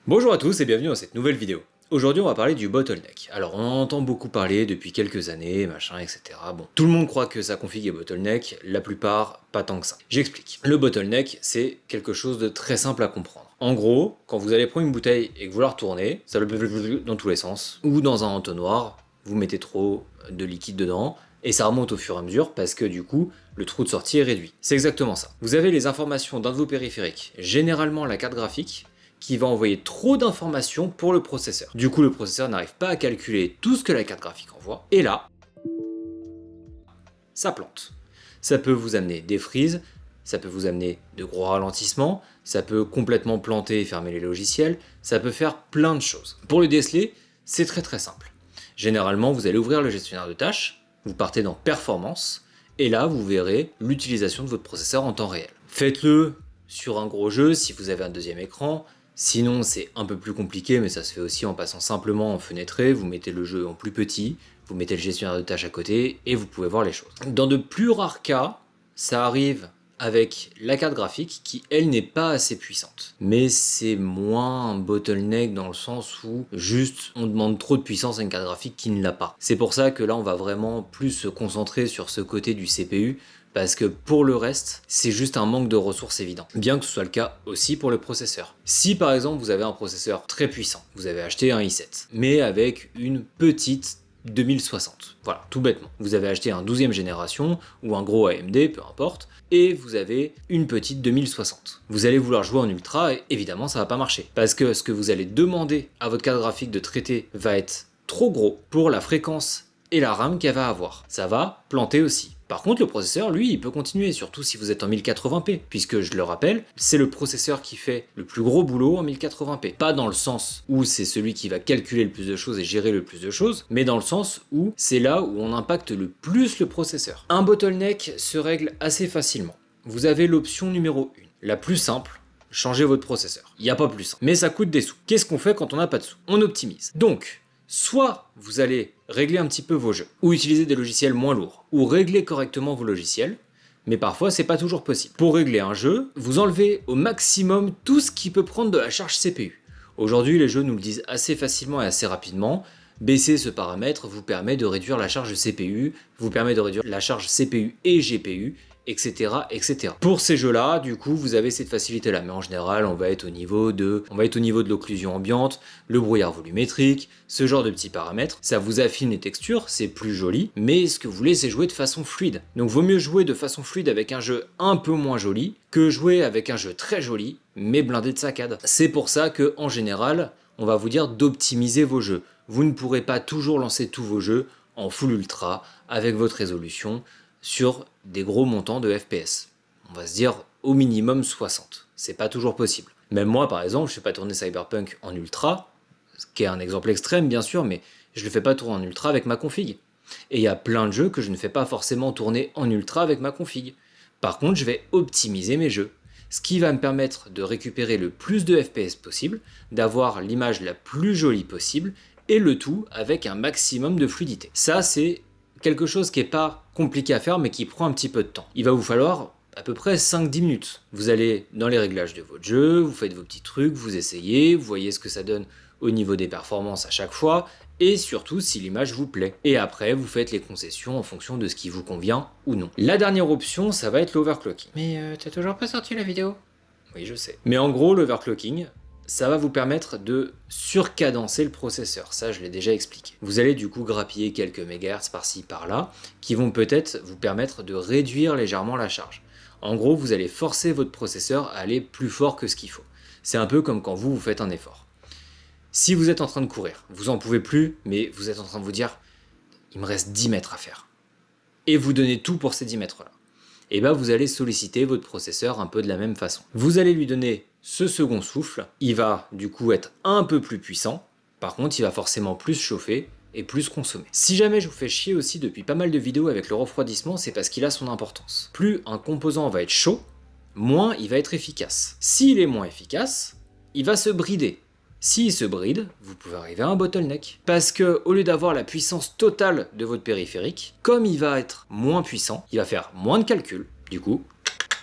Bonjour à tous et bienvenue dans cette nouvelle vidéo. Aujourd'hui on va parler du bottleneck. Alors on en entend beaucoup parler depuis quelques années, machin, etc. Bon, tout le monde croit que sa config est bottleneck, la plupart pas tant que ça. J'explique. Le bottleneck c'est quelque chose de très simple à comprendre. En gros, quand vous allez prendre une bouteille et que vous la retournez, ça le dans tous les sens, ou dans un entonnoir, vous mettez trop de liquide dedans, et ça remonte au fur et à mesure parce que du coup, le trou de sortie est réduit. C'est exactement ça. Vous avez les informations d'un de vos périphériques, généralement la carte graphique, qui va envoyer trop d'informations pour le processeur. Du coup, le processeur n'arrive pas à calculer tout ce que la carte graphique envoie, et là, ça plante. Ça peut vous amener des freezes, ça peut vous amener de gros ralentissements, ça peut complètement planter et fermer les logiciels, ça peut faire plein de choses. Pour le déceler, c'est très simple. Généralement, vous allez ouvrir le gestionnaire de tâches, vous partez dans Performance, et là, vous verrez l'utilisation de votre processeur en temps réel. Faites-le sur un gros jeu si vous avez un deuxième écran. Sinon, c'est un peu plus compliqué, mais ça se fait aussi en passant simplement en fenêtré. Vous mettez le jeu en plus petit, vous mettez le gestionnaire de tâches à côté, et vous pouvez voir les choses. Dans de plus rares cas, ça arrive avec la carte graphique qui, elle, n'est pas assez puissante. Mais c'est moins un bottleneck dans le sens où juste on demande trop de puissance à une carte graphique qui ne l'a pas. C'est pour ça que là, on va vraiment plus se concentrer sur ce côté du CPU, parce que pour le reste, c'est juste un manque de ressources évident. Bien que ce soit le cas aussi pour le processeur. Si par exemple vous avez un processeur très puissant, vous avez acheté un i7, mais avec une petite 2060, voilà, tout bêtement. Vous avez acheté un 12e génération, ou un gros AMD, peu importe, et vous avez une petite 2060. Vous allez vouloir jouer en ultra, et évidemment ça va pas marcher. Parce que ce que vous allez demander à votre carte graphique de traiter va être trop gros pour la fréquence et la RAM qu'elle va avoir. Ça va planter aussi. Par contre, le processeur, lui, il peut continuer, surtout si vous êtes en 1080p, puisque, je le rappelle, c'est le processeur qui fait le plus gros boulot en 1080p. Pas dans le sens où c'est celui qui va calculer le plus de choses et gérer le plus de choses, mais dans le sens où c'est là où on impacte le plus le processeur. Un bottleneck se règle assez facilement. Vous avez l'option numéro 1, la plus simple, changer votre processeur. Il n'y a pas plus simple, mais ça coûte des sous. Qu'est-ce qu'on fait quand on n'a pas de sous? On optimise. Donc, soit vous allez régler un petit peu vos jeux, ou utiliser des logiciels moins lourds, ou régler correctement vos logiciels, mais parfois c'est pas toujours possible. Pour régler un jeu, vous enlevez au maximum tout ce qui peut prendre de la charge CPU. Aujourd'hui, les jeux nous le disent assez facilement et assez rapidement. Baisser ce paramètre vous permet de réduire la charge CPU, vous permet de réduire la charge CPU et GPU, etc., etc. Pour ces jeux-là, du coup, vous avez cette facilité-là, mais en général, on va être au niveau de l'occlusion ambiante, le brouillard volumétrique, ce genre de petits paramètres. Ça vous affine les textures, c'est plus joli, mais ce que vous voulez, c'est jouer de façon fluide. Donc, vaut mieux jouer de façon fluide avec un jeu un peu moins joli que jouer avec un jeu très joli, mais blindé de saccades. C'est pour ça que, en général, on va vous dire d'optimiser vos jeux. Vous ne pourrez pas toujours lancer tous vos jeux en full ultra avec votre résolution sur des gros montants de FPS. On va se dire au minimum 60. C'est pas toujours possible. Même moi, par exemple, je fais pas tourner Cyberpunk en ultra, ce qui est un exemple extrême bien sûr, mais je le fais pas tourner en ultra avec ma config. Et il y a plein de jeux que je ne fais pas forcément tourner en ultra avec ma config. Par contre, je vais optimiser mes jeux. Ce qui va me permettre de récupérer le plus de FPS possible, d'avoir l'image la plus jolie possible, et le tout avec un maximum de fluidité. Ça, c'est quelque chose qui n'est pas compliqué à faire, mais qui prend un petit peu de temps. Il va vous falloir à peu près 5-10 minutes. Vous allez dans les réglages de votre jeu, vous faites vos petits trucs, vous essayez, vous voyez ce que ça donne au niveau des performances à chaque fois, et surtout si l'image vous plaît. Et après, vous faites les concessions en fonction de ce qui vous convient ou non. La dernière option, ça va être l'overclocking. Mais t'as toujours pas sorti la vidéo? Oui, je sais. Mais en gros, l'overclocking, ça va vous permettre de surcadencer le processeur, ça je l'ai déjà expliqué. Vous allez du coup grappiller quelques mégahertz par-ci par-là, qui vont peut-être vous permettre de réduire légèrement la charge. En gros, vous allez forcer votre processeur à aller plus fort que ce qu'il faut. C'est un peu comme quand vous faites un effort. Si vous êtes en train de courir, vous en pouvez plus, mais vous êtes en train de vous dire « il me reste 10 mètres à faire ». Et vous donnez tout pour ces 10 mètres-là. Et bien vous allez solliciter votre processeur un peu de la même façon. Vous allez lui donner ce second souffle, il va du coup être un peu plus puissant, par contre il va forcément plus chauffer et plus consommer. Si jamais je vous fais chier aussi depuis pas mal de vidéos avec le refroidissement, c'est parce qu'il a son importance. Plus un composant va être chaud, moins il va être efficace. S'il est moins efficace, il va se brider. S'il se bride, vous pouvez arriver à un bottleneck. Parce que au lieu d'avoir la puissance totale de votre périphérique, comme il va être moins puissant, il va faire moins de calculs, du coup,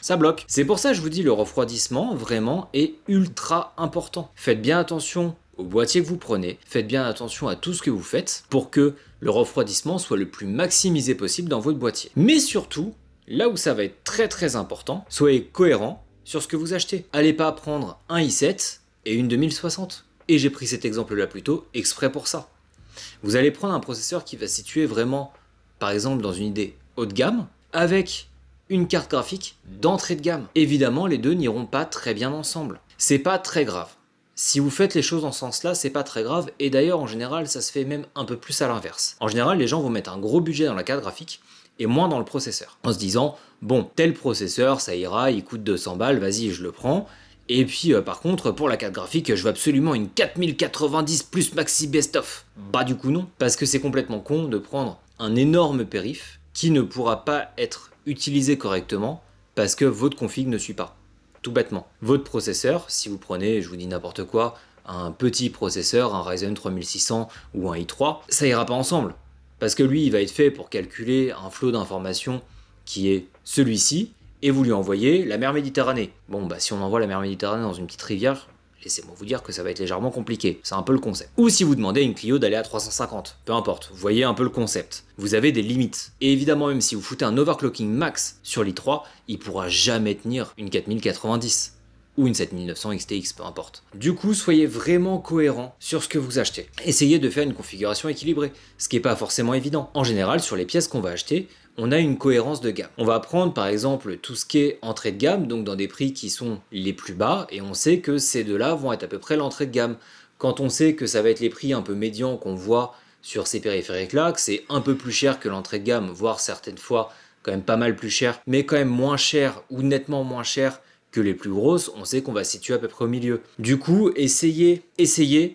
ça bloque. C'est pour ça que je vous dis, le refroidissement vraiment est ultra important. Faites bien attention au boîtier que vous prenez, faites bien attention à tout ce que vous faites pour que le refroidissement soit le plus maximisé possible dans votre boîtier. Mais surtout, là où ça va être très important, soyez cohérent sur ce que vous achetez. Allez pas prendre un i7 et une 2060. Et j'ai pris cet exemple-là plus tôt exprès pour ça. Vous allez prendre un processeur qui va se situer vraiment, par exemple, dans une idée haut de gamme, avec une carte graphique d'entrée de gamme. Évidemment, les deux n'iront pas très bien ensemble. C'est pas très grave. Si vous faites les choses dans ce sens-là, c'est pas très grave, et d'ailleurs, en général, ça se fait même un peu plus à l'inverse. En général, les gens vont mettre un gros budget dans la carte graphique, et moins dans le processeur. En se disant, bon, tel processeur, ça ira, il coûte 200 balles, vas-y, je le prends. Et puis, par contre, pour la carte graphique, je veux absolument une 4090 plus maxi best-of. Bah du coup non, parce que c'est complètement con de prendre un énorme périph' qui ne pourra pas être utilisé correctement parce que votre config ne suit pas. Tout bêtement. Votre processeur, si vous prenez, je vous dis n'importe quoi, un petit processeur, un Ryzen 3600 ou un i3, ça ira pas ensemble. Parce que lui, il va être fait pour calculer un flot d'informations qui est celui-ci, et vous lui envoyez la mer Méditerranée. Bon, bah si on envoie la mer Méditerranée dans une petite rivière, laissez-moi vous dire que ça va être légèrement compliqué. C'est un peu le concept. Ou si vous demandez à une Clio d'aller à 350, peu importe, vous voyez un peu le concept. Vous avez des limites. Et évidemment, même si vous foutez un overclocking max sur l'i3, il pourra jamais tenir une 4090. Ou une 7900 XTX, peu importe. Du coup, soyez vraiment cohérent sur ce que vous achetez. Essayez de faire une configuration équilibrée, ce qui n'est pas forcément évident. En général, sur les pièces qu'on va acheter, on a une cohérence de gamme. On va prendre par exemple tout ce qui est entrée de gamme, donc dans des prix qui sont les plus bas, et on sait que ces deux-là vont être à peu près l'entrée de gamme. Quand on sait que ça va être les prix un peu médians qu'on voit sur ces périphériques-là, que c'est un peu plus cher que l'entrée de gamme, voire certaines fois quand même pas mal plus cher, mais quand même moins cher ou nettement moins cher que les plus grosses, on sait qu'on va se situer à peu près au milieu. Du coup, essayez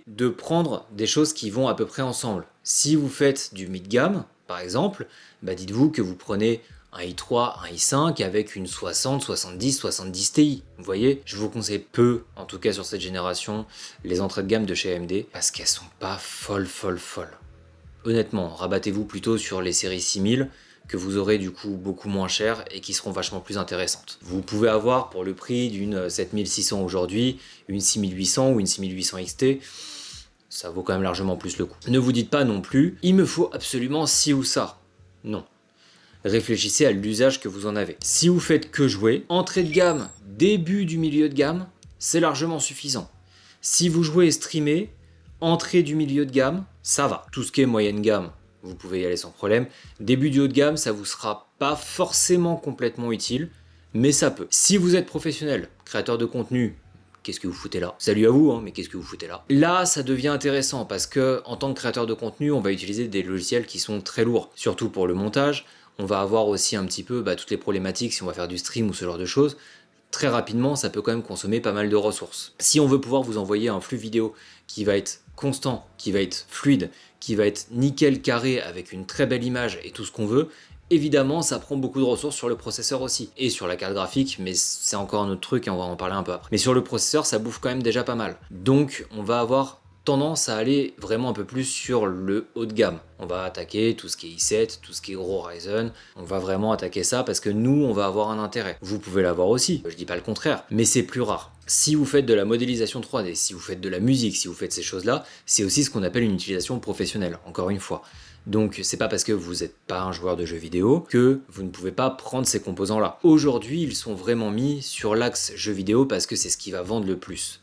de prendre des choses qui vont à peu près ensemble. Si vous faites du mid-gamme, par exemple, bah dites-vous que vous prenez un i3, un i5 avec une 60, 70, 70 Ti. Vous voyez, je vous conseille peu, en tout cas sur cette génération, les entrées de gamme de chez AMD, parce qu'elles sont pas folles. Honnêtement, rabattez-vous plutôt sur les séries 6000, que vous aurez du coup beaucoup moins cher et qui seront vachement plus intéressantes. Vous pouvez avoir pour le prix d'une 7600 aujourd'hui, une 6800 ou une 6800 XT, ça vaut quand même largement plus le coup. Ne vous dites pas non plus, il me faut absolument ci ou ça. Non. Réfléchissez à l'usage que vous en avez. Si vous faites que jouer, entrée de gamme, début du milieu de gamme, c'est largement suffisant. Si vous jouez et streamez, entrée du milieu de gamme, ça va. Tout ce qui est moyenne gamme, vous pouvez y aller sans problème. Début du haut de gamme, ça vous sera pas forcément complètement utile, mais ça peut. Si vous êtes professionnel, créateur de contenu, qu'est-ce que vous foutez là? Salut à vous, hein, mais qu'est-ce que vous foutez là? Là, ça devient intéressant parce que en tant que créateur de contenu, on va utiliser des logiciels qui sont très lourds, surtout pour le montage. On va avoir aussi un petit peu toutes les problématiques si on va faire du stream ou ce genre de choses. Très rapidement, ça peut quand même consommer pas mal de ressources. Si on veut pouvoir vous envoyer un flux vidéo qui va être constant, qui va être fluide, qui va être nickel carré avec une très belle image et tout ce qu'on veut, évidemment, ça prend beaucoup de ressources sur le processeur aussi, et sur la carte graphique, mais c'est encore un autre truc et on va en parler un peu après. Mais sur le processeur, ça bouffe quand même déjà pas mal. Donc, on va avoir tendance à aller vraiment un peu plus sur le haut de gamme. On va attaquer tout ce qui est i7, tout ce qui est gros Ryzen, on va vraiment attaquer ça parce que nous, on va avoir un intérêt. Vous pouvez l'avoir aussi, je dis pas le contraire, mais c'est plus rare. Si vous faites de la modélisation 3D, si vous faites de la musique, si vous faites ces choses-là, c'est aussi ce qu'on appelle une utilisation professionnelle, encore une fois. Donc c'est pas parce que vous n'êtes pas un joueur de jeux vidéo que vous ne pouvez pas prendre ces composants-là. Aujourd'hui, ils sont vraiment mis sur l'axe jeux vidéo parce que c'est ce qui va vendre le plus.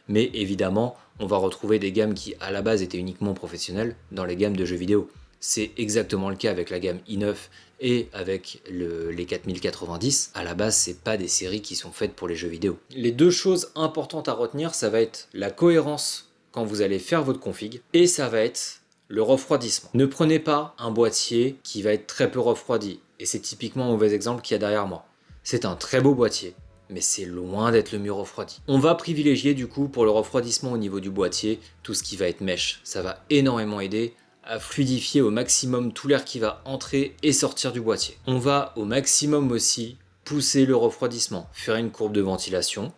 Mais évidemment, on va retrouver des gammes qui à la base étaient uniquement professionnelles dans les gammes de jeux vidéo. C'est exactement le cas avec la gamme i9 et avec les 4090. À la base, c'est pas des séries qui sont faites pour les jeux vidéo. Les deux choses importantes à retenir, ça va être la cohérence quand vous allez faire votre config et ça va être le refroidissement. Ne prenez pas un boîtier qui va être très peu refroidi. Et c'est typiquement un mauvais exemple qu'il y a derrière moi. C'est un très beau boîtier, mais c'est loin d'être le mieux refroidi. On va privilégier du coup pour le refroidissement au niveau du boîtier tout ce qui va être mèche. Ça va énormément aider à fluidifier au maximum tout l'air qui va entrer et sortir du boîtier. On va au maximum aussi pousser le refroidissement, faire une courbe de ventilation.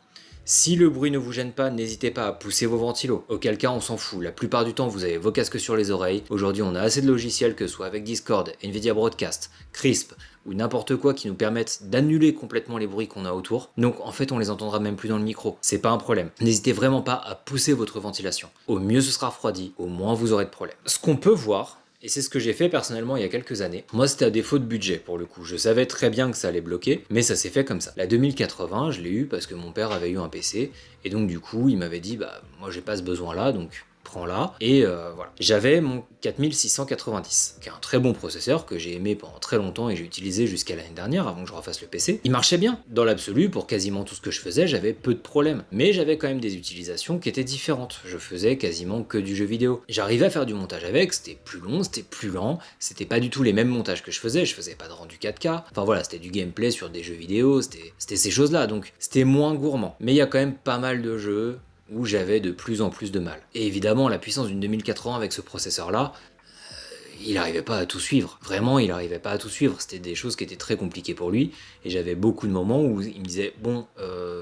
Si le bruit ne vous gêne pas, n'hésitez pas à pousser vos ventilos. Auquel cas, on s'en fout. La plupart du temps, vous avez vos casques sur les oreilles. Aujourd'hui, on a assez de logiciels, que ce soit avec Discord, Nvidia Broadcast, Crisp ou n'importe quoi qui nous permettent d'annuler complètement les bruits qu'on a autour. Donc en fait, on les entendra même plus dans le micro. C'est pas un problème. N'hésitez vraiment pas à pousser votre ventilation. Au mieux, ce sera refroidi. Au moins, vous aurez de problème. Ce qu'on peut voir, et c'est ce que j'ai fait personnellement il y a quelques années. Moi, c'était à défaut de budget pour le coup. Je savais très bien que ça allait bloquer, mais ça s'est fait comme ça. La 2080, je l'ai eu parce que mon père avait eu un PC, et donc du coup, il m'avait dit, bah, moi j'ai pas ce besoin-là, donc prends-la. Et voilà. J'avais mon 4690, qui est un très bon processeur que j'ai aimé pendant très longtemps et j'ai utilisé jusqu'à l'année dernière avant que je refasse le PC. Il marchait bien. Dans l'absolu, pour quasiment tout ce que je faisais, j'avais peu de problèmes. Mais j'avais quand même des utilisations qui étaient différentes. Je faisais quasiment que du jeu vidéo. J'arrivais à faire du montage avec, c'était plus long, c'était plus lent, c'était pas du tout les mêmes montages que je faisais pas de rendu 4K. Enfin voilà, c'était du gameplay sur des jeux vidéo, c'était ces choses-là, donc c'était moins gourmand. Mais il y a quand même pas mal de jeux où j'avais de plus en plus de mal. Et évidemment, la puissance d'une 2080 avec ce processeur-là, il n'arrivait pas à tout suivre. Vraiment, il n'arrivait pas à tout suivre. C'était des choses qui étaient très compliquées pour lui. Et j'avais beaucoup de moments où il me disait, bon,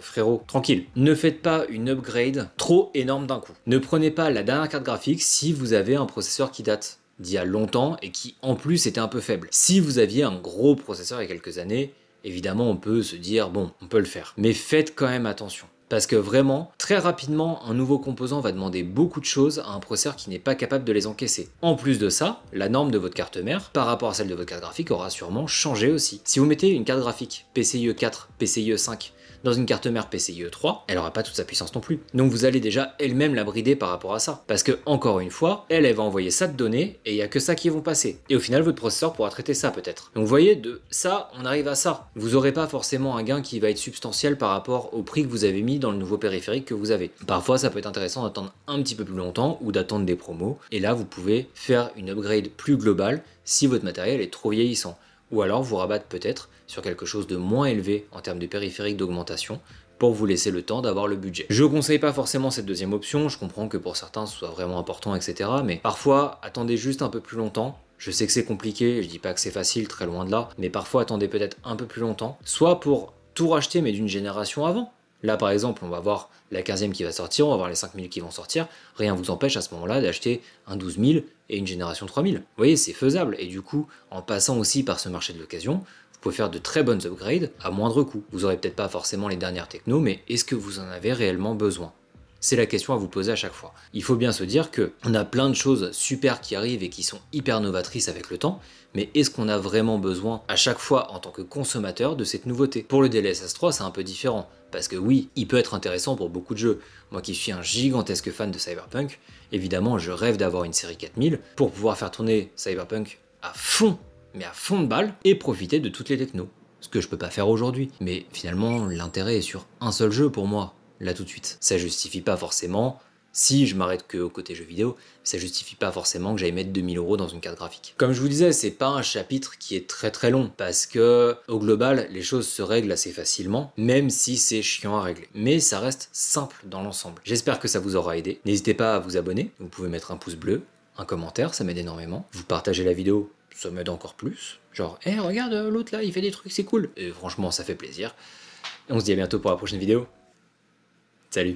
frérot, tranquille, ne faites pas une upgrade trop énorme d'un coup. Ne prenez pas la dernière carte graphique si vous avez un processeur qui date d'il y a longtemps et qui, en plus, était un peu faible. Si vous aviez un gros processeur il y a quelques années, évidemment, on peut se dire, bon, on peut le faire. Mais faites quand même attention. Parce que vraiment, très rapidement, un nouveau composant va demander beaucoup de choses à un processeur qui n'est pas capable de les encaisser. En plus de ça, la norme de votre carte mère, par rapport à celle de votre carte graphique, aura sûrement changé aussi. Si vous mettez une carte graphique PCIe 4, PCIe 5, dans une carte mère PCIe 3, elle aura pas toute sa puissance non plus. Donc vous allez déjà elle-même la brider par rapport à ça. Parce que, encore une fois, elle va envoyer ça de données, et il y a que ça qui vont passer. Et au final, votre processeur pourra traiter ça peut-être. Donc vous voyez, de ça, on arrive à ça. Vous aurez pas forcément un gain qui va être substantiel par rapport au prix que vous avez mis dans le nouveau périphérique que vous avez. Parfois, ça peut être intéressant d'attendre un petit peu plus longtemps, ou d'attendre des promos, et là, vous pouvez faire une upgrade plus globale si votre matériel est trop vieillissant. Ou alors vous rabattre peut-être sur quelque chose de moins élevé en termes de périphérique d'augmentation pour vous laisser le temps d'avoir le budget. Je ne conseille pas forcément cette deuxième option, je comprends que pour certains ce soit vraiment important, etc. Mais parfois, attendez juste un peu plus longtemps. Je sais que c'est compliqué, je dis pas que c'est facile, très loin de là, mais parfois attendez peut-être un peu plus longtemps, soit pour tout racheter mais d'une génération avant. Là par exemple, on va voir la 15e qui va sortir, on va voir les 5000 qui vont sortir, rien vous empêche à ce moment-là d'acheter un 12000 et une génération 3000. Vous voyez, c'est faisable, et du coup, en passant aussi par ce marché de l'occasion, vous pouvez faire de très bonnes upgrades à moindre coût. Vous aurez peut-être pas forcément les dernières techno, mais est-ce que vous en avez réellement besoin ? C'est la question à vous poser à chaque fois. Il faut bien se dire que on a plein de choses super qui arrivent et qui sont hyper novatrices avec le temps, mais est-ce qu'on a vraiment besoin à chaque fois en tant que consommateur de cette nouveauté ? Pour le DLSS 3, c'est un peu différent, parce que oui, il peut être intéressant pour beaucoup de jeux. Moi qui suis un gigantesque fan de Cyberpunk, évidemment je rêve d'avoir une série 4000 pour pouvoir faire tourner Cyberpunk à fond, mais à fond de balle, et profiter de toutes les technos. Ce que je peux pas faire aujourd'hui. Mais finalement, l'intérêt est sur un seul jeu pour moi. Là tout de suite. Ça justifie pas forcément, si je m'arrête que au côté jeux vidéo, ça justifie pas forcément que j'aille mettre 2000 € dans une carte graphique. Comme je vous disais, c'est pas un chapitre qui est très long, parce que au global, les choses se règlent assez facilement, même si c'est chiant à régler. Mais ça reste simple dans l'ensemble. J'espère que ça vous aura aidé. N'hésitez pas à vous abonner, vous pouvez mettre un pouce bleu, un commentaire, ça m'aide énormément. Vous partagez la vidéo, ça m'aide encore plus. Genre, hé, regarde l'autre là, il fait des trucs, c'est cool. Et franchement, ça fait plaisir. Et on se dit à bientôt pour la prochaine vidéo. Salut!